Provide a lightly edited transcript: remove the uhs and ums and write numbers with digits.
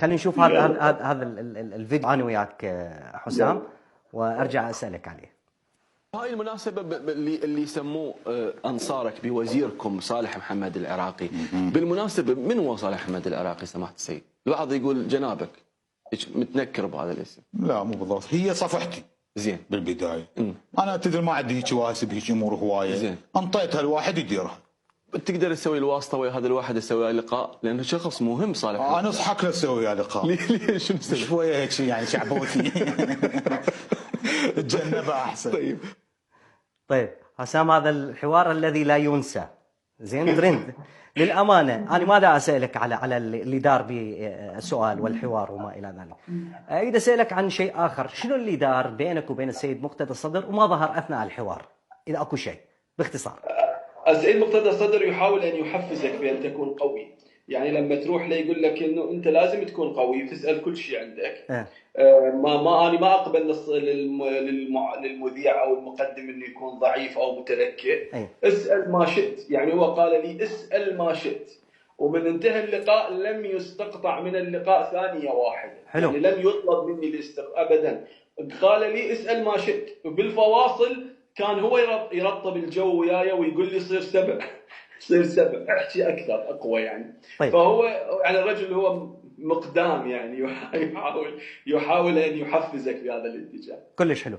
خلينا نشوف هذا الفيديو انا وياك حسام، وارجع اسالك عليه. هاي المناسبة اللي يسموه أنصارك بوزيركم صالح محمد العراقي، بالمناسبة من هو صالح محمد العراقي سماحة السيد؟ البعض يقول جنابك متنكر بهذا الاسم. لا مو بالضبط، هي صفحتي زين بالبداية. أنا تدري ما عندي هيك واسب هيك أمور هواية، زين انطيتها الواحد يديرها. تقدر تسوي الواسطة ويا هذا الواحد تسوي له لقاء لأنه شخص مهم صالح. أنا أضحك له أسوي وياه لقاء. ليش مسوي؟ شوية هيك يعني شعبوتي. تجنبه أحسن. طيب حسام، هذا الحوار الذي لا ينسى، زين ترند للأمانة. أنا ماذا أسألك على اللي دار بالسؤال والحوار وما إلى ذلك. أريد أسألك عن شيء آخر، شنو اللي دار بينك وبين السيد مقتدى الصدر وما ظهر أثناء الحوار، إذا أكو شيء باختصار. السيد مقتدى الصدر يحاول أن يحفزك بأن تكون قوي، يعني لما تروح له يقول لك إنه أنت لازم تكون قوي وتسأل كل شيء عندك. أنا ما أقبل للمذيع أو المقدم إنه يكون ضعيف أو متلكئ. اسأل ما شئت، يعني هو قال لي اسأل ما شئت، ومن انتهى اللقاء لم يستقطع من اللقاء ثانية واحدة. حلو. يعني لم يطلب مني أبدا، قال لي اسأل ما شئت، وبالفواصل كان هو يرطب الجو وياي ويقول لي صير سبع احكي اكثر اقوى يعني. طيب. فهو يعني الرجل هو مقدام، يعني يحاول ان يحفزك بهذا الاتجاه. كلش حلو.